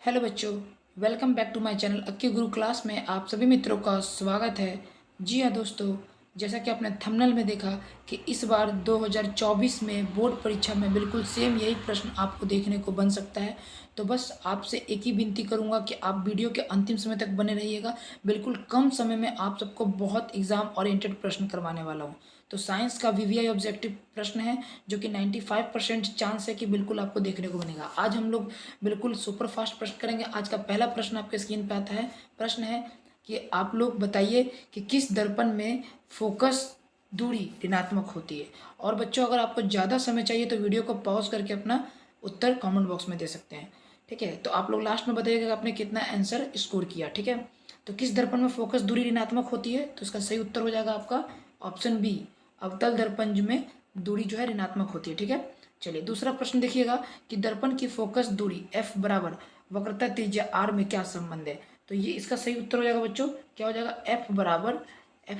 Hello बच्चों, welcome back to my channel Akki Guru class में आप सभी मित्रों का स्वागत है। जी हाँ दोस्तों, जैसा कि आपने थंबनेल में देखा कि इस बार 2024 में बोर्ड परीक्षा में बिल्कुल सेम यही प्रश्न आपको देखने को बन सकता है। तो बस आपसे एक ही विनती करूंगा कि आप वीडियो के अंतिम समय तक बने रहिएगा। बिल्कुल कम समय में आप सबको बहुत एग्जाम ओरिएंटेड प्रश्न करवाने वाला हूँ। तो साइंस का वीवीआई ऑब्जेक्टिव प्रश्न है जो कि 95% चांस है कि बिल्कुल आपको देखने को मिलेगा। आज हम लोग बिल्कुल सुपर फास्ट प्रश्न करेंगे। आज का पहला प्रश्न आपके स्क्रीन पे आता है। प्रश्न है कि आप लोग बताइए कि किस दर्पण में फोकस दूरी ऋणात्मक होती है। और बच्चों, अगर आपको ज़्यादा समय चाहिए तो वीडियो को पॉज करके अपना उत्तर कमेंट बॉक्स में दे सकते हैं। ठीक है, तो आप लोग लास्ट में बताइएगा कि आपने कितना आंसर स्कोर किया। ठीक है, तो किस दर्पण में फोकस दूरी ऋणात्मक होती है, तो इसका सही उत्तर हो जाएगा आपका ऑप्शन बी, अवतल दर्पण में दूरी जो है ऋणात्मक होती है। ठीक है, चलिए दूसरा प्रश्न देखिएगा कि दर्पण की फोकस दूरी f बराबर वक्रता त्रिज्या r में क्या संबंध है। तो ये इसका सही उत्तर हो जाएगा बच्चों, क्या हो जाएगा, f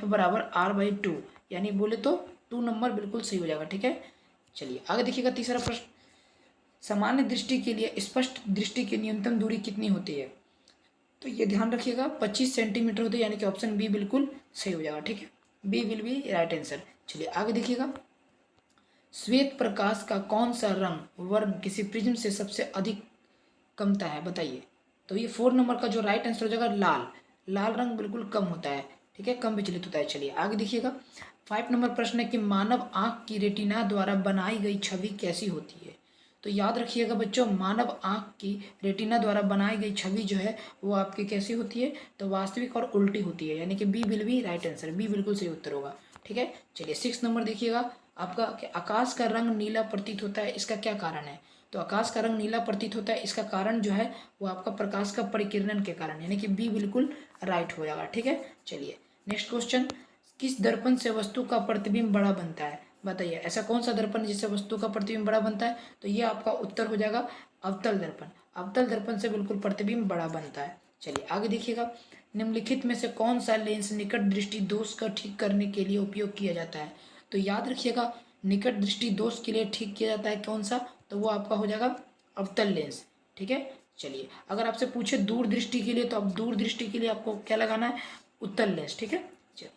बराबर r/2, यानी बोले तो 2 नंबर बिल्कुल सही हो जाएगा। ठीक है, चलिए आगे देखिएगा तीसरा प्रश्न, सामान्य दृष्टि के लिए स्पष्ट दृष्टि की न्यूनतम दूरी कितनी होती है। तो ये ध्यान रखिएगा 25 सेंटीमीटर होती है, यानी कि ऑप्शन बी बिल्कुल सही हो जाएगा। ठीक है, B will be right answer. चलिए आगे देखिएगा, श्वेत प्रकाश का कौन सा रंग वर्ण किसी प्रिज्म से सबसे अधिक कमता है, बताइए। तो ये 4 नंबर का जो राइट आंसर हो जाएगा लाल। लाल रंग बिल्कुल कम होता है। ठीक है, कम विचलित होता है। चलिए आगे देखिएगा, 5 नंबर प्रश्न है कि मानव आंख की रेटिना द्वारा बनाई गई छवि कैसी होती है। तो याद रखिएगा बच्चों, मानव आंख की रेटिना द्वारा बनाई गई छवि जो है वो आपकी कैसी होती है, तो वास्तविक और उल्टी होती है, यानी कि B will be right answer, B बिल्कुल सही उत्तर होगा। ठीक है, चलिए 6 नंबर देखिएगा आपका कि आकाश का रंग नीला प्रतीत होता है, इसका क्या कारण है। तो आकाश का रंग नीला प्रतीत होता है, इसका कारण जो है वो आपका प्रकाश का परिकिरण के कारण, यानी कि बी बिल्कुल राइट हो जाएगा। ठीक है, चलिए नेक्स्ट क्वेश्चन, किस दर्पण से वस्तु का प्रतिबिंब बड़ा बनता है, बताइए। ऐसा कौन सा दर्पण जिससे वस्तु का प्रतिबिंब बड़ा बनता है, तो ये आपका उत्तर हो जाएगा अवतल दर्पण। अवतल दर्पण से बिल्कुल प्रतिबिंब बड़ा बनता है। चलिए आगे देखिएगा, निम्नलिखित में से कौन सा लेंस निकट दृष्टि दोष का ठीक करने के लिए उपयोग किया जाता है। तो याद रखिएगा, निकट दृष्टि दोष के लिए ठीक किया जाता है कौन सा, तो वो आपका हो जाएगा अवतल लेंस। ठीक है, चलिए अगर आपसे पूछे दूर दृष्टि के लिए, तो अब दूर दृष्टि के लिए आपको क्या लगाना है, उत्तल लेंस। ठीक है, चलिए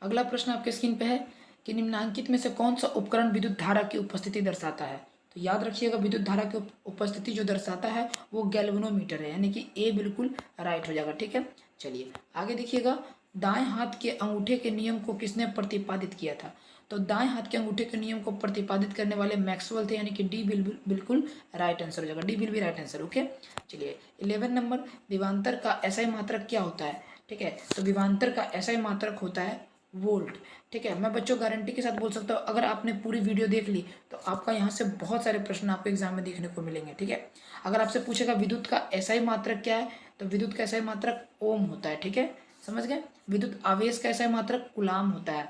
अगला प्रश्न आपके स्क्रीन पे है कि निम्नांकित में से कौन सा उपकरण विद्युत धारा की उपस्थिति दर्शाता है। तो याद रखिएगा, विद्युत धारा की उपस्थिति जो दर्शाता है वो गैल्वेनोमीटर है, यानी कि ए बिल्कुल राइट हो जाएगा। ठीक है, चलिए आगे देखिएगा, दाएं हाथ के अंगूठे के नियम को किसने प्रतिपादित किया था। तो दाएं हाथ के अंगूठे के नियम को प्रतिपादित करने वाले मैक्सवेल थे, यानी कि डी बिल्कुल राइट आंसर हो जाएगा, D will be right answer. Okay, चलिए 11 नंबर, विभवांतर का एसआई मात्रक क्या होता है। ठीक है, तो विभवांतर का एसआई मात्रक होता है वोल्ट। ठीक है, मैं बच्चों गारंटी के साथ बोल सकता हूँ, अगर आपने पूरी वीडियो देख ली तो आपका यहाँ से बहुत सारे प्रश्न आपको एग्जाम में देखने को मिलेंगे। ठीक है, अगर आपसे पूछेगा विद्युत का एसआई मात्रक क्या है, तो विद्युत का एसआई मात्रक ओम होता है। ठीक है, समझ गए। विद्युत आवेश का एसआई मात्रक कूलाम होता है।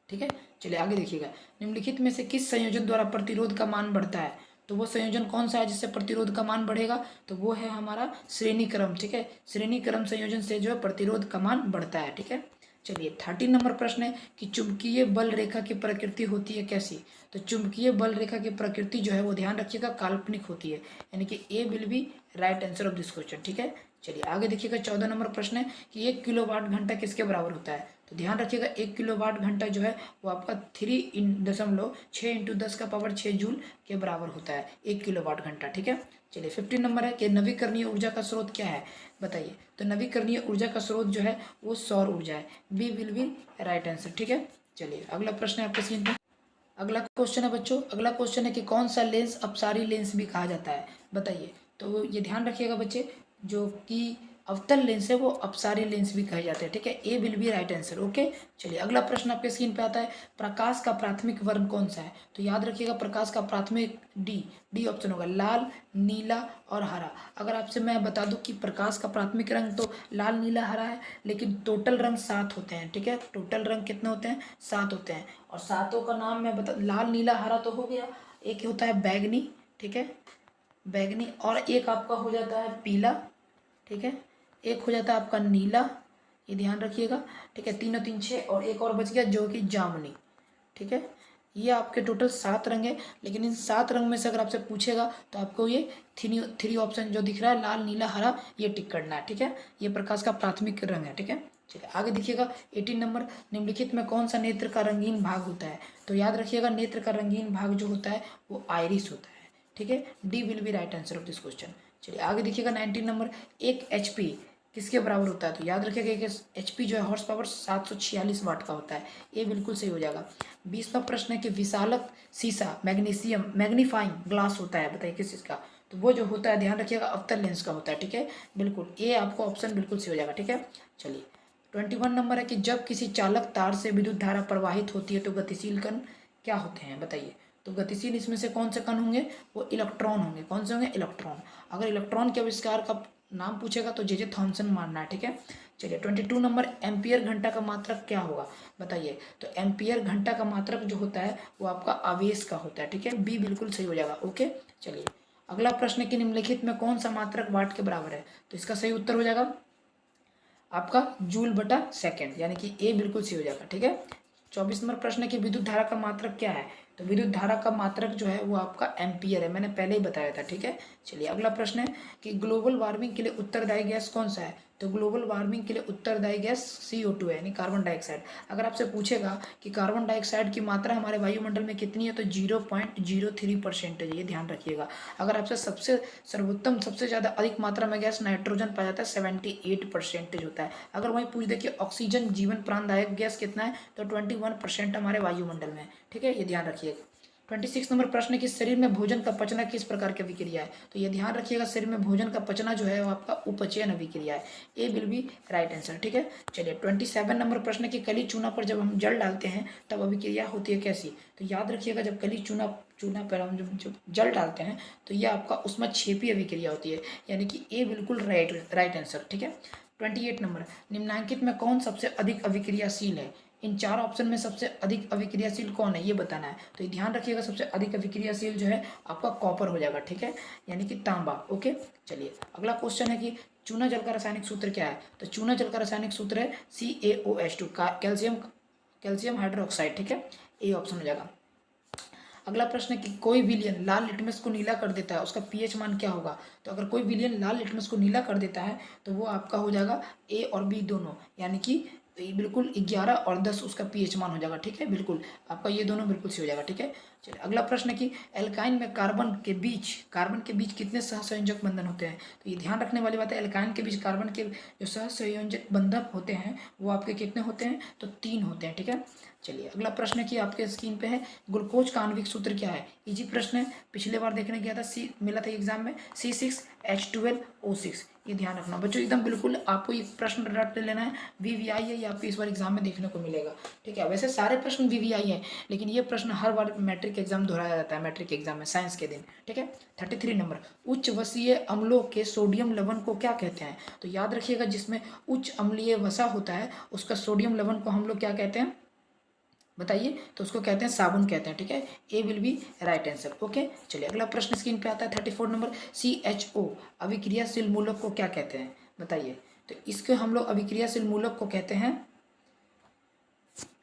ठीक है, चलिए आगे देखिएगा, निम्नलिखित में से किस संयोजन द्वारा प्रतिरोध का मान बढ़ता है। तो वो संयोजन कौन सा है जिससे प्रतिरोध का मान बढ़ेगा, तो वो है हमारा श्रेणी क्रम। ठीक है, श्रेणी क्रम संयोजन से जो है प्रतिरोध का मान बढ़ता है। ठीक है, चलिए 13 नंबर प्रश्न है कि चुंबकीय बल रेखा की प्रकृति होती है कैसी। तो चुंबकीय बल रेखा की प्रकृति जो है वो ध्यान रखिएगा काल्पनिक होती है, यानी कि A will be right answer of this question. ठीक है, चलिए आगे देखिएगा, 14 नंबर प्रश्न है कि 1 किलोवाट घंटा किसके बराबर होता है। तो ध्यान रखिएगा 1 किलोवाट घंटा जो है वो आपका 3.6 × 10⁻6 जूल के बराबर होता है 1 किलोवाट घंटा। ठीक है, चलिए 15 नंबर है कि नवीकरणीय ऊर्जा का स्रोत क्या है, बताइए। तो नवीकरणीय ऊर्जा का स्रोत जो है वो सौर ऊर्जा है, B will be right answer. ठीक है, चलिए अगला प्रश्न है आपके स्क्रीन पर। अगला क्वेश्चन है बच्चों, अगला क्वेश्चन है कि कौन सा लेंस अपसारी लेंस भी कहा जाता है, बताइए। तो ये ध्यान रखिएगा बच्चे, जो कि अवतल लेंस है वो अपसारी लेंस भी कहे जाते हैं। ठीक है, A will be right answer. Okay, चलिए अगला प्रश्न आपके स्क्रीन पे आता है, प्रकाश का प्राथमिक वर्ण कौन सा है। तो याद रखिएगा प्रकाश का प्राथमिक डी ऑप्शन होगा, लाल, नीला और हरा। अगर आपसे मैं बता दूं कि प्रकाश का प्राथमिक रंग तो लाल, नीला, हरा है, लेकिन टोटल रंग 7 होते हैं। ठीक है, टोटल रंग कितने होते हैं, 7 होते हैं। और सातों का नाम मैं बता, लाल, नीला, हरा तो हो गया, एक होता है बैगनी। ठीक है, बैगनी, और एक आपका हो जाता है पीला। ठीक है, एक हो जाता है आपका नीला, ये ध्यान रखिएगा। ठीक है, 3 और 3 6, और एक और बच गया जो कि जामुनी। ठीक है, ये आपके टोटल 7 रंग है, लेकिन इन 7 रंग में से अगर आपसे पूछेगा तो आपको ये थ्री ऑप्शन जो दिख रहा है, लाल, नीला, हरा, ये टिक करना है। ठीक है, ये प्रकाश का प्राथमिक रंग है। ठीक है, चलिए आगे देखिएगा 18 नंबर, निम्नलिखित में कौन सा नेत्र का रंगीन भाग होता है? तो याद रखिएगा नेत्र का रंगीन भाग जो होता है वो आइरिस होता है। ठीक है, D will be right answer of this question. चलिए आगे देखिएगा 19 नंबर, 1 HP किसके बराबर होता है? तो याद रखिएगा कि HP जो है हॉर्स पावर 746 वाट का होता है। ये बिल्कुल सही हो जाएगा। 20वां प्रश्न है कि विशालक शीशा मैग्नीशियम मैग्नीफाइंग ग्लास होता है, बताइए किस चीज़ का? तो वो जो होता है ध्यान रखिएगा अवतल लेंस का होता है। ठीक है, बिल्कुल ये आपको ऑप्शन बिल्कुल सही हो जाएगा। ठीक है, चलिए 21 नंबर है कि जब किसी चालक तार से विद्युत धारा प्रवाहित होती है तो गतिशील कण क्या होते हैं, बताइए? तो गतिशील इसमें से कौन से कण होंगे? वो इलेक्ट्रॉन होंगे। कौन से होंगे? इलेक्ट्रॉन। अगर इलेक्ट्रॉन के आविष्कार का नाम पूछेगा तो जे थॉमसन मानना है। ठीक है, चलिए 22 नंबर, एम्पियर घंटा का मात्रक क्या होगा, बताइए? तो एम्पियर घंटा का मात्रक जो होता है वो आपका आवेश का होता है। ठीक है, बी बिल्कुल सही हो जाएगा। ओके, चलिए अगला प्रश्न कि निम्नलिखित में कौन सा मात्रक वाट के बराबर है? तो इसका सही उत्तर हो जाएगा आपका जूल बटा सेकेंड, यानी कि ए बिल्कुल सही हो जाएगा। ठीक है, 24 नंबर प्रश्न है कि विद्युत धारा का मात्रक क्या है? तो विद्युत धारा का मात्रक जो है वो आपका एम्पियर है, मैंने पहले ही बताया था। ठीक है, चलिए अगला प्रश्न है कि ग्लोबल वार्मिंग के लिए उत्तरदायी गैस कौन सा है? तो ग्लोबल वार्मिंग के लिए उत्तरदायी गैस CO2 है, यानी कार्बन डाइऑक्साइड। अगर आपसे पूछेगा कि कार्बन डाइऑक्साइड की मात्रा हमारे वायुमंडल में कितनी है, तो 0.03% है, ये ध्यान रखिएगा। अगर आपसे सबसे सर्वोत्तम सबसे ज़्यादा अधिक मात्रा में गैस नाइट्रोजन पाया जाता है, 78% होता है। अगर वहीं पूछ दे कि ऑक्सीजन जीवन प्राणदायक गैस कितना है, तो 21% हमारे वायुमंडल में। ठीक है, ये ध्यान रखिएगा। 26 नंबर प्रश्न कि शरीर में भोजन का पचना किस प्रकार की अभिक्रिया है? तो ये ध्यान रखिएगा शरीर में भोजन का पचना जो है वो आपका उपचयन अभिक्रिया है। A will be right answer. ठीक है, चलिए 27 नंबर प्रश्न कि कली चूना पर जब हम जल डालते हैं तब अभिक्रिया होती है कैसी? तो याद रखिएगा जब कली चूना चूना पर हम जब जल डालते हैं तो ये आपका उसमें छेपी अभिक्रिया होती है, यानी कि ए बिल्कुल राइट आंसर। ठीक है, 28 नंबर, निम्नलिखित में कौन सबसे अधिक अभिक्रियाशील है? इन 4 ऑप्शन में सबसे अधिक अभिक्रियाशील कौन है ये बताना है। तो ये ध्यान रखिएगा सबसे अधिक अभिक्रियाशील जो है आपका कॉपर हो जाएगा। ठीक है, यानी कि तांबा। ओके, चलिए अगला क्वेश्चन है कि चूना जल का रासायनिक सूत्र क्या है? तो चूना जल का रासायनिक सूत्र है CaOH2, कैल्शियम हाइड्रोक्साइड। ठीक है, ए ऑप्शन हो जाएगा। अगला प्रश्न है कि कोई विलियन लाल लिटमस को नीला कर देता है, उसका पीएच मान क्या होगा? तो अगर कोई विलियन लाल लिटमस को नीला कर देता है तो वो आपका हो जाएगा ए और बी दोनों, यानी कि बिल्कुल 11 और 10 उसका पीएच मान हो जाएगा। ठीक है, बिल्कुल आपका ये दोनों बिल्कुल सही हो जाएगा। ठीक है, चलिए अगला प्रश्न है कि एल्काइन में कार्बन के बीच कितने सहसंयोजक बंधन होते हैं? तो ये ध्यान रखने वाली बात है, एल्काइन के बीच कार्बन के जो सहसंयोजक बंधन होते हैं वो आपके कितने होते हैं? तो 3 होते हैं। ठीक है, चलिए अगला प्रश्न है कि आपके स्क्रीन पे है ग्लूकोज का आणविक सूत्र क्या है? इजी प्रश्न है, पिछले बार देखने गया था, मिला था एग्जाम में C6H12O6। ये ध्यान रखना बच्चों, एकदम बिल्कुल आपको ये प्रश्न रट लेना है। VVI है, ये आपको इस बार एग्जाम में देखने को मिलेगा। ठीक है, वैसे सारे प्रश्न VVI है, लेकिन ये प्रश्न हर बार मैट्रिक एग्जाम दोहराया जाता है, मैट्रिक एग्जाम में साइंस के दिन। ठीक है, 33 नंबर, उच्च वसीय अम्लों के सोडियम लवण को क्या कहते हैं? तो याद रखिएगा जिसमें उच्च अम्लीय वसा होता है उसका सोडियम लवण को हम लोग क्या कहते हैं, बताइए? तो उसको कहते हैं साबुन कहते हैं। ठीक है, A will be right answer. Okay, चलिए अगला प्रश्न स्क्रीन पे आता है 34 नंबर, CHO अभिक्रियाशील मूलक को क्या कहते हैं, बताइए? तो इसको हम लोग अभिक्रियाशील मूलक को कहते हैं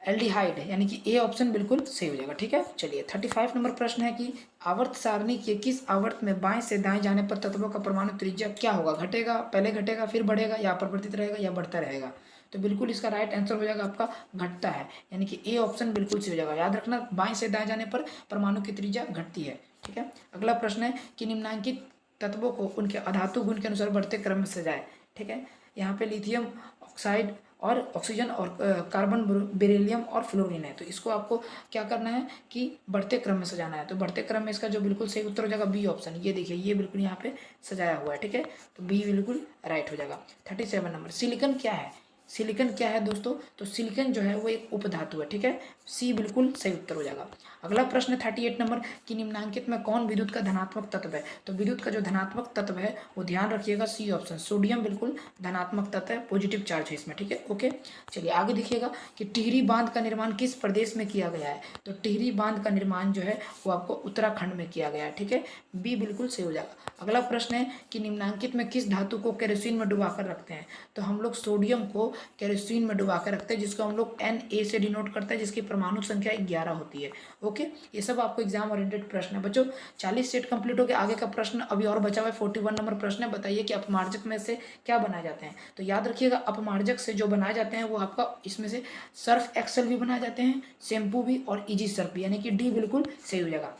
एल्डिहाइड, यानी कि ए ऑप्शन बिल्कुल सही हो जाएगा। ठीक है, चलिए 35 नंबर प्रश्न है कि आवर्त सारणी के किस आवर्त में बाएं से दाएं जाने पर तत्वों का परमाणु त्रिज्या क्या होगा? घटेगा, पहले घटेगा फिर बढ़ेगा, या अपरिवर्तित रहेगा या बढ़ता रहेगा? तो बिल्कुल इसका राइट आंसर हो जाएगा आपका घटता है, यानी कि ए ऑप्शन बिल्कुल सही हो जाएगा। याद रखना बाएं से दाएं जाने पर परमाणु की त्रिज्या घटती है। ठीक है, अगला प्रश्न है कि निम्नांकित तत्वों को उनके अधातु गुण के अनुसार बढ़ते क्रम में सजाए। ठीक है, यहाँ पे लिथियम ऑक्साइड और ऑक्सीजन और कार्बन, बेरिलियम और फ्लोरीन है। तो इसको आपको क्या करना है कि बढ़ते क्रम में सजाना है। तो बढ़ते क्रम में इसका जो बिल्कुल सही उत्तर हो जाएगा बी ऑप्शन। ये देखिए ये बिल्कुल यहाँ पे सजाया हुआ है। ठीक है, तो बी बिल्कुल राइट हो जाएगा। 37 नंबर, सिलिकन क्या है? सिलिकन क्या है दोस्तों? तो सिलिकन जो है वो एक उपधातु है। ठीक है, सी बिल्कुल सही उत्तर हो जाएगा। अगला प्रश्न 38 नंबर कि निम्नांकित में कौन विद्युत का धनात्मक तत्व है? तो विद्युत का जो धनात्मक तत्व है वो ध्यान रखिएगा सी ऑप्शन, सोडियम बिल्कुल धनात्मक तत्व है, पॉजिटिव चार्ज है इसमें। ठीक है, ओके, चलिए आगे देखिएगा कि टिहरी बांध का निर्माण किस प्रदेश में किया गया है? तो टिहरी बांध का निर्माण जो है वो आपको उत्तराखंड में किया गया है। ठीक है, बी बिल्कुल सही हो जाएगा। अगला प्रश्न है कि निम्नांकित में किस धातु को केरोसिन में डुबाकर रखते हैं? तो हम लोग सोडियम को केरोसिन में डुबा कर रखते हैं, जिसको हम लोग Na से डिनोट करते हैं, जिसकी परमाणु संख्या 11 होती है। ओके, ये सब आपको एग्जाम ओरिएंटेड प्रश्न है बच्चों। 40 सेट कंप्लीट हो गए। आगे का प्रश्न अभी और बचा हुआ है, 41 नंबर प्रश्न है। बताइए कि अपमार्जक में से क्या बनाए जाते हैं। तो याद रखिएगा, अपमार्जक से जो बनाए जाते हैं वो आपका इसमें से सर्फ एक्सेल भी बनाए जाते हैं, शैम्पू भी और इजी सर्फ भी, यानी कि डी बिल्कुल सही हो जाएगा।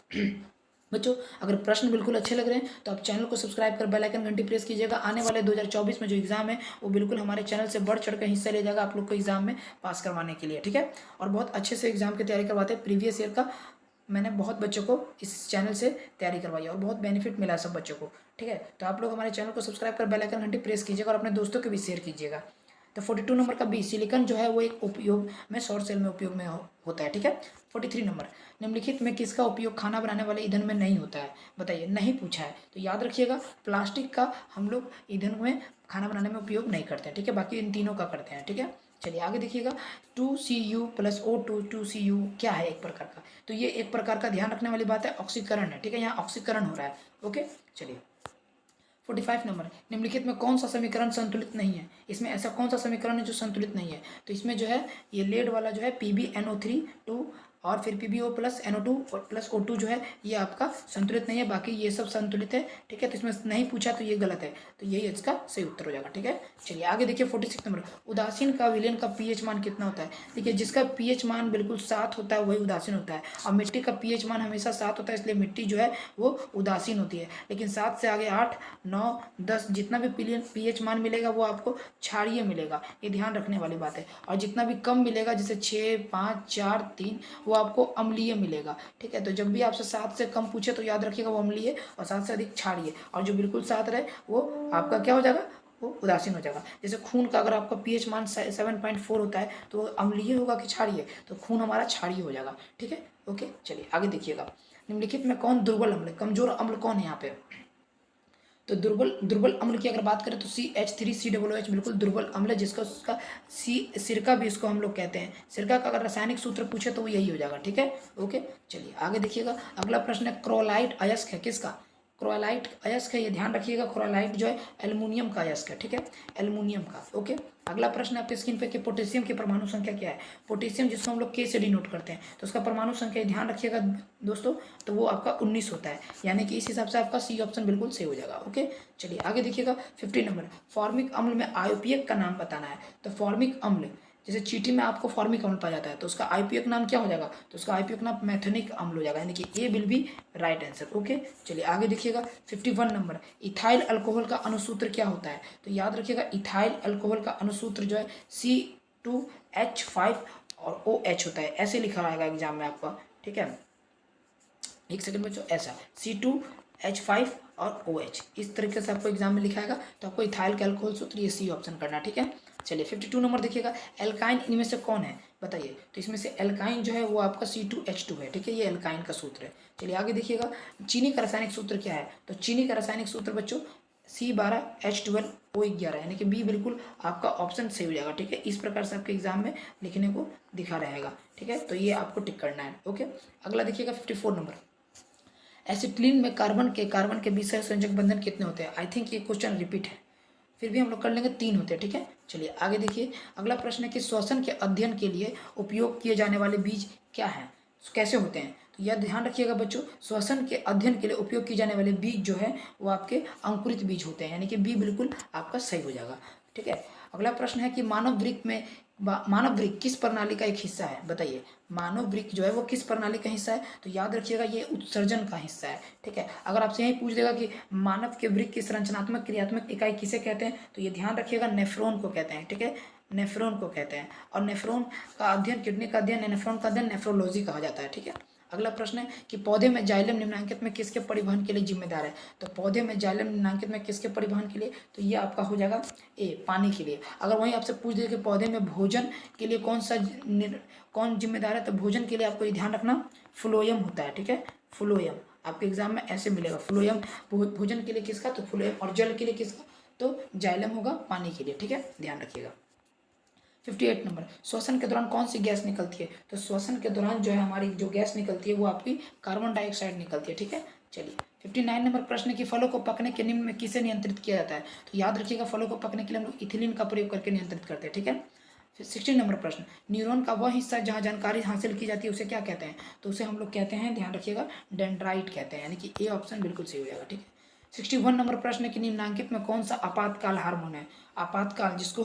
बच्चों, अगर प्रश्न बिल्कुल अच्छे लग रहे हैं तो आप चैनल को सब्सक्राइब कर बेल आइकन घंटी प्रेस कीजिएगा। आने वाले 2024 में जो एग्जाम है वो बिल्कुल हमारे चैनल से बढ़ चढ़ कर हिस्सा ले जाएगा आप लोग को एग्जाम में पास करवाने के लिए, ठीक है। और बहुत अच्छे से एग्जाम की तैयारी करवाते हैं। प्रीवियस ईयर का मैंने बहुत बच्चों को इस चैनल से तैयारी करवाई है और बहुत बेनिफिट मिला है सब बच्चों को, ठीक है। तो आप लोग हमारे चैनल को सब्सक्राइब कर बेल आइकन घंटी प्रेस कीजिएगा और अपने दोस्तों को भी शेयर कीजिएगा। तो 42 नंबर का बी, सिलिकॉन जो है वो एक उपयोग में सौर सेल में उपयोग में होता है, ठीक है। 43 नंबर, निम्नलिखित में किसका उपयोग खाना बनाने वाले ईंधन में नहीं होता है। बताइए, नहीं पूछा है तो याद रखिएगा प्लास्टिक का हम लोग ईंधन में खाना बनाने में उपयोग नहीं करते हैं, ठीक है। बाकी इन तीनों का करते हैं, ठीक है। चलिए आगे देखिएगा, 2Cu + O2 2Cu क्या है एक प्रकार का। तो ये एक प्रकार का ध्यान रखने वाली बात है, ऑक्सीकरण है, ठीक है। यहाँ ऑक्सीकरण हो रहा है, ओके। चलिए 45 नंबर, निम्नलिखित में कौन सा समीकरण संतुलित नहीं है। इसमें ऐसा कौन सा समीकरण है जो संतुलित नहीं है। तो इसमें जो है ये लेड वाला जो है PbNO3 2 और फिर PbO + NO2 + O2 जो है ये आपका संतुलित नहीं है। बाकी ये सब संतुलित है, ठीक है। तो इसमें नहीं पूछा तो ये गलत है, तो यही इसका सही उत्तर हो जाएगा, ठीक है। चलिए आगे देखिए 46 नंबर, उदासीन का विलयन का pH मान कितना होता है। देखिए जिसका pH मान बिल्कुल 7 होता है वही उदासीन होता है, और मिट्टी का pH मान हमेशा 7 होता है, इसलिए मिट्टी जो है वो उदासीन होती है। लेकिन 7 से आगे 8 9 10 जितना भी pH मान मिलेगा वो आपको क्षारीय मिलेगा, ये ध्यान रखने वाली बात है। और जितना भी कम मिलेगा जैसे 6 5 4 3 वो आपको अम्लीय मिलेगा, ठीक है। तो जब भी आपसे 7 से कम पूछे तो याद रखिएगा वो अम्लीय, और 7 से अधिक क्षारीय, और जो बिल्कुल 7 रहे वो आपका क्या हो जाएगा, वो उदासीन हो जाएगा। जैसे खून का अगर आपका pH मान 7.4 होता है तो अम्लीय होगा कि क्षारीय, तो खून हमारा क्षारीय हो जाएगा, ठीक है। ओके, चलिए आगे देखिएगा, निम्नलिखित में कौन दुर्बल अम्ल, कमजोर अम्ल कौन है यहाँ पे। तो दुर्बल अम्ल की अगर बात करें तो CH3COOH बिल्कुल दुर्बल अम्ल है, जिसका उसका सिरका भी इसको हम लोग कहते हैं। सिरका का अगर रासायनिक सूत्र पूछे तो वो यही हो जाएगा, ठीक है। ओके, चलिए आगे देखिएगा, अगला प्रश्न है क्रोलाइट अयस्क है किसका। क्रोलाइट अयस्क है, ये ध्यान रखिएगा, क्रोलाइट जो है एल्युमिनियम का अयस्क है, ठीक है, एल्युमिनियम का। ओके, अगला प्रश्न है आपके स्क्रीन पे कि पोटेशियम की परमाणु संख्या क्या है। पोटेशियम जिसको हम लोग K से डिनोट करते हैं, तो उसका परमाणु संख्या ध्यान रखिएगा दोस्तों, तो वो आपका 19 होता है, यानी कि इस हिसाब से आपका सी ऑप्शन बिल्कुल सही हो जाएगा। ओके, चलिए आगे देखिएगा 50 नंबर, फॉर्मिक अम्ल में आयुपीएक का नाम बताना है। तो फॉर्मिक अम्ल, जैसे चींटी में आपको फॉर्मिक अम्ल पाया जाता है तो उसका आईपीएक नाम क्या हो जाएगा, तो उसका आईपीएक नाम मैथोनिक अम्ल हो जाएगा, यानी कि A will be right answer. Okay, चलिए आगे देखिएगा 51 नंबर, इथाइल अल्कोहल का अनुसूत्र क्या होता है। तो याद रखिएगा इथाइल अल्कोहल का अनुसूत्र जो है C2H5 और OH होता है, ऐसे लिखा रहेगा एग्जाम में आपका, ठीक है। एक सेकंड बच्चों, ऐसा C2H5 और OH इस तरीके से आपको एग्जाम में लिखाएगा, तो आपको इथाइल का अल्कोहल सूत्र ये सी ऑप्शन करना है, ठीक है। चलिए 52 नंबर देखिएगा, एल्काइन इनमें से कौन है बताइए। तो इसमें से एल्काइन जो है वो आपका C2H2 है, ठीक है, ये एल्काइन का सूत्र है। चलिए आगे देखिएगा, चीनी का रासायनिक सूत्र क्या है। तो चीनी का रासायनिक सूत्र बच्चों C12H12O11, यानी कि बी बिल्कुल आपका ऑप्शन सही हो जाएगा, ठीक है। इस प्रकार से आपके एग्जाम में लिखने को दिखा रहेगा, ठीक है, तो ये आपको टिक करना है। ओके, अगला देखिएगा 54 नंबर, एसिटिलीन में कार्बन के विषय संयोजक बंधन कितने होते हैं। आई थिंक ये क्वेश्चन रिपीट है, फिर भी हम लोग कर लेंगे, 3 होते हैं, ठीक है। चलिए आगे देखिए, अगला प्रश्न है कि श्वसन के अध्ययन के लिए उपयोग किए जाने वाले बीज क्या हैं, कैसे होते हैं। तो यह ध्यान रखिएगा बच्चों, श्वसन के अध्ययन के लिए उपयोग किए जाने वाले बीज जो है वो आपके अंकुरित बीज होते हैं, यानी कि बी बिल्कुल आपका सही हो जाएगा, ठीक है। अगला प्रश्न है कि मानव वृक्क किस प्रणाली का एक हिस्सा है बताइए। मानव वृक्क जो है वो किस प्रणाली का हिस्सा है। तो याद रखिएगा ये उत्सर्जन का हिस्सा है, ठीक है। अगर आपसे यही पूछ देगा कि मानव के वृक्क की संरचनात्मक क्रियात्मक इकाई किसे कहते हैं, तो ये ध्यान रखिएगा नेफ्रॉन को कहते हैं, ठीक है, नेफ्रॉन को कहते हैं। और नेफ्रॉन का अध्ययन, किडनी का अध्ययन, नेफ्रॉन का अध्ययन नेफ्रोलॉजी कहा जाता है, ठीक है। अगला प्रश्न है कि पौधे में जाइलम निम्नांकित में किसके परिवहन के लिए जिम्मेदार है। तो पौधे में जाइलम निम्नांकित में किसके परिवहन के लिए, तो ये आपका हो जाएगा ए, पानी के लिए। अगर वहीं आपसे पूछ दे कि पौधे में भोजन के लिए कौन जिम्मेदार है, तो भोजन के लिए आपको ये ध्यान रखना फ्लोएम होता है, ठीक है, फ्लोएम आपके एग्जाम में ऐसे मिलेगा, फ्लोएम भोजन के लिए किसका, तो फ्लोएम, और जल के लिए किसका, तो जाइलम होगा पानी के लिए, ठीक है, ध्यान रखिएगा। 58 नंबर, श्वसन के दौरान कौन सी गैस निकलती है। तो श्वसन के दौरान जो है हमारी जो गैस निकलती है वो आपकी कार्बन डाइऑक्साइड निकलती है, ठीक है। चलिए 59 नंबर प्रश्न कि फलों को पकने के निम्न में किसे नियंत्रित किया जाता है। तो याद रखिएगा फलों को पकने के लिए हम लोग इथिलीन का प्रयोग करके नियंत्रित करते हैं, ठीक है। फिर 16 नंबर प्रश्न, न्यूरॉन का वह हिस्सा जहाँ जानकारी हासिल की जाती है उसे क्या कहते हैं? तो उसे हम लोग कहते हैं, ध्यान रखिएगा, डेंड्राइट कहते हैं, यानी कि ए ऑप्शन बिल्कुल सही हो जाएगा। ठीक है। 61 नंबर प्रश्न है कि निम्नलिखित में कौन सा आपातकाल हार्मोन है? आपातकाल जिसको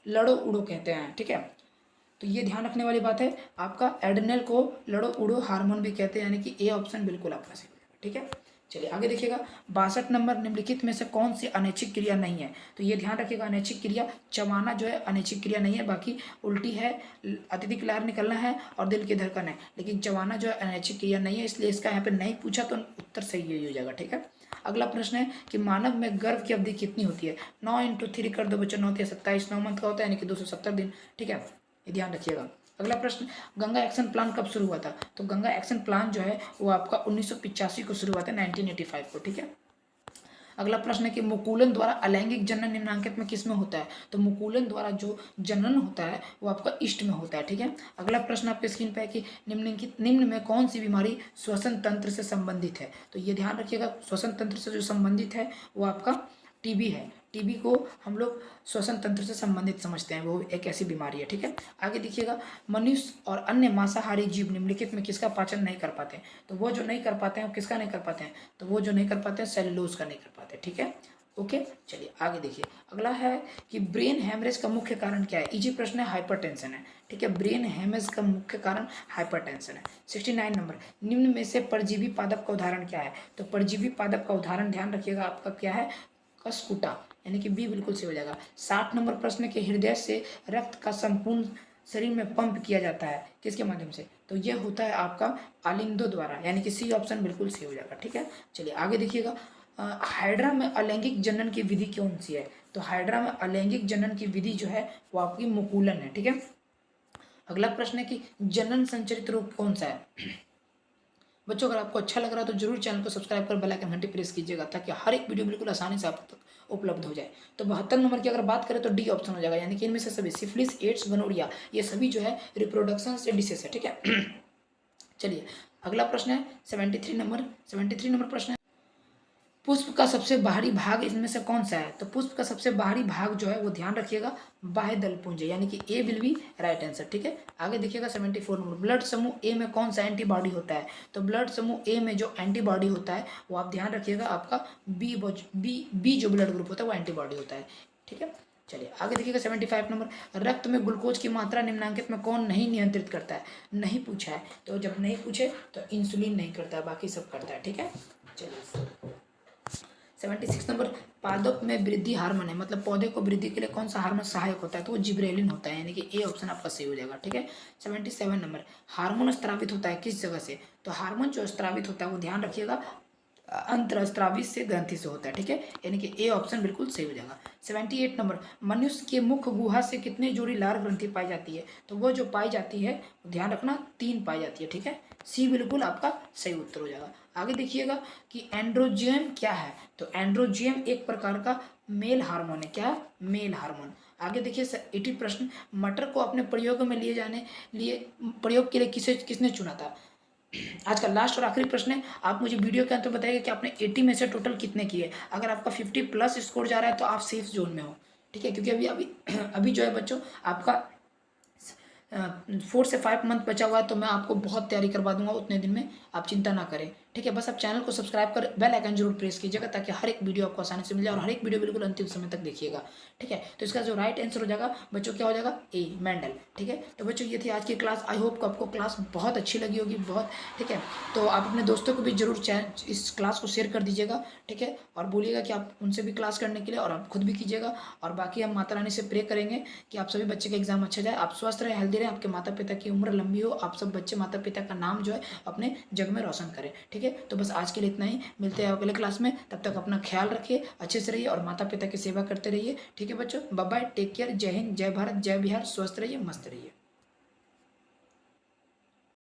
लड़ो उड़ो कहते हैं। ठीक है, तो ये ध्यान रखने वाली बात है, आपका एड्रेनल को लड़ो उड़ो हार्मोन भी कहते हैं, यानी कि ए ऑप्शन बिल्कुल आपका सही हो जाएगा। ठीक है, चलिए आगे देखिएगा। 62 नंबर, निम्नलिखित में से कौन सी अनैच्छिक क्रिया नहीं है? तो ये ध्यान रखिएगा, अनैच्छिक क्रिया चबाना जो है अनैच्छिक क्रिया नहीं है, बाकी उल्टी है, अत्यधिक लार निकलना है और दिल की धड़कन है, लेकिन चबाना जो है अनैच्छिक क्रिया नहीं है, इसलिए इसका यहाँ पे नहीं पूछा तो उत्तर सही यही हो जाएगा। ठीक है, अगला प्रश्न है कि मानव में गर्भ की अवधि कितनी होती है? 9×3 कर दो बच्चों, 9 के 27, 9 मंथ का होता है, यानी कि 270 दिन। ठीक है, ये ध्यान रखिएगा। अगला प्रश्न, गंगा एक्शन प्लान कब शुरू हुआ था? तो गंगा एक्शन प्लान जो है वो आपका 1985 को शुरू हुआ था, 1985 को। ठीक है, अगला प्रश्न है कि मुकुलन द्वारा अलैंगिक जनन निम्नांकित में किस में होता है? तो मुकुलन द्वारा जो जनन होता है वो आपका ईस्ट में होता है। ठीक है, अगला प्रश्न आपके स्क्रीन पे है कि निम्न में कौन सी बीमारी श्वसन तंत्र से संबंधित है? तो ये ध्यान रखिएगा, श्वसन तंत्र से जो संबंधित है वो आपका टीबी है। टीबी को हम लोग श्वसन तंत्र से संबंधित समझते हैं, वो एक ऐसी बीमारी है। ठीक है, आगे देखिएगा, मनुष्य और अन्य मांसाहारी जीव निम्नलिखित में किसका पाचन नहीं कर पाते हैं? तो वो जो नहीं कर पाते हैं वो किसका नहीं कर पाते हैं? तो वो जो नहीं कर पाते हैं सेलुलोज का नहीं कर पाते। ठीक है, ओके, चलिए आगे देखिए। अगला है कि ब्रेन हैमरेज का मुख्य कारण क्या है? इजी प्रश्न है, हाइपरटेंशन है। ठीक है, ब्रेन हैमरेज का मुख्य कारण हाइपरटेंशन है। 69 नंबर, निम्न में से परजीवी पादप का उदाहरण क्या है? तो परजीवी पादप का उदाहरण ध्यान रखिएगा आपका क्या है? कसकुटा, यानी कि बी बिल्कुल सही हो जाएगा। 60 नंबर प्रश्न के हृदय से रक्त का संपूर्ण शरीर में पंप किया जाता है किसके माध्यम से? तो ये होता है आपका आलिंदो द्वारा, यानी कि सी ऑप्शन बिल्कुल सही हो जाएगा। ठीक है, चलिए आगे देखिएगा। हाइड्रा में अलैंगिक जनन की विधि कौन सी है? तो हाइड्रा में अलैंगिक जनन की विधि जो है वो आपकी मुकुलन है। ठीक है, अगला प्रश्न है कि जनन संचरित रोग कौन सा है? बच्चों अगर आपको अच्छा लग रहा है तो जरूर चैनल को सब्सक्राइब कर बेल आइकन घंटी प्रेस कीजिएगा, ताकि हर एक वीडियो बिल्कुल आसानी से आप तक उपलब्ध हो जाए। तो 72 नंबर की अगर बात करें तो डी ऑप्शन हो जाएगा, यानी कि इनमें से सभी सिफिलिस, एड्स, गोनोरिया ये सभी जो है रिप्रोडक्शन से डिसीज है। ठीक है, चलिए अगला प्रश्न है 73 नंबर प्रश्न है, पुष्प का सबसे बाहरी भाग इनमें से कौन सा है? तो पुष्प का सबसे बाहरी भाग जो है वो ध्यान रखिएगा बाह्य दलपुंज, यानी कि A will be right answer. ठीक है, आगे देखिएगा 74 नंबर, ब्लड समूह ए में कौन सा एंटीबॉडी होता है? तो ब्लड समूह ए में जो एंटीबॉडी होता है वो आप ध्यान रखिएगा आपका बी जो ब्लड ग्रुप होता है वो एंटीबॉडी होता है। ठीक है, चलिए आगे देखिएगा 75 नंबर, रक्त में ग्लूकोज की मात्रा निम्नांकित में कौन नहीं नियंत्रित करता है? नहीं पूछा है, तो जब नहीं पूछे तो इंसुलिन नहीं करता है, बाकी सब करता है। ठीक है, चलिए 76 नंबर, पादप में वृद्धि हार्मोन है, मतलब पौधे को वृद्धि के लिए कौन सा हार्मोन सहायक होता है? तो वो जिब्रेलिन होता है, यानी कि ए ऑप्शन आपका सही हो जाएगा। ठीक है, 77 नंबर, हार्मोन स्त्रावित होता है किस जगह से? तो हार्मोन जो स्त्रावित होता है वो ध्यान रखिएगा अंतरस्त्रावी से ग्रंथि से होता है। ठीक है, यानी कि ए ऑप्शन बिल्कुल सही हो जाएगा। 78 नंबर, मनुष्य के मुख गुहा से कितनी जोड़ी लार ग्रंथि पाई जाती है? तो वो जो पाई जाती है ध्यान रखना 3 पाई जाती है। ठीक है, सी बिल्कुल आपका सही उत्तर हो जाएगा। आगे देखिएगा कि एंड्रोजियम क्या है? तो एंड्रोजियम एक प्रकार का मेल हार्मोन है। क्या? Male hormone. आगे देखिए 80 प्रश्न, मटर को अपने प्रयोग में प्रयोग के लिए किसने चुना था? आज का लास्ट और आखिरी प्रश्न है, आप मुझे वीडियो के अंत में बताइएगा कि आपने 80 में से टोटल कितने किए। अगर आपका 50 प्लस स्कोर जा रहा है तो आप सेफ जोन में हो। ठीक है, क्योंकि अभी जो है बच्चों आपका 4 से 5 मंथ बचा हुआ है, तो मैं आपको बहुत तैयारी करवा दूंगा उतने दिन में, आप चिंता ना करें। ठीक है, बस आप चैनल को सब्सक्राइब कर बेल आइकन जरूर प्रेस कीजिएगा, ताकि हर एक वीडियो आपको आसानी से मिल जाए और हर एक वीडियो बिल्कुल अंतिम समय तक देखिएगा। ठीक है, तो इसका जो राइट आंसर हो जाएगा बच्चों क्या हो जाएगा? ए, मेंडल। ठीक है, तो बच्चों ये थी आज की क्लास। आई होप आपको क्लास बहुत अच्छी लगी होगी, बहुत। ठीक है, तो आप अपने दोस्तों को भी जरूर इस क्लास को शेयर कर दीजिएगा। ठीक है, और बोलिएगा कि आप उनसे भी क्लास करने के लिए, और आप खुद भी कीजिएगा। और बाकी हम माता रानी से प्रे करेंगे कि आप सभी बच्चे का एग्जाम अच्छा जाए, आप स्वस्थ रहें, हेल्दी रहें, आपके माता पिता की उम्र लंबी हो, आप सब बच्चे माता पिता का नाम जो है अपने जग में रोशन करें। ठीक है, तो बस आज के लिए इतना ही, मिलते हैं अगले क्लास में। तब तक अपना ख्याल रखिए, अच्छे से रहिए और माता पिता की सेवा करते रहिए। ठीक है बच्चों, बाय बाय, टेक केयर, जय हिंद, जय भारत, जय बिहार, स्वस्थ रहिए, मस्त रहिए।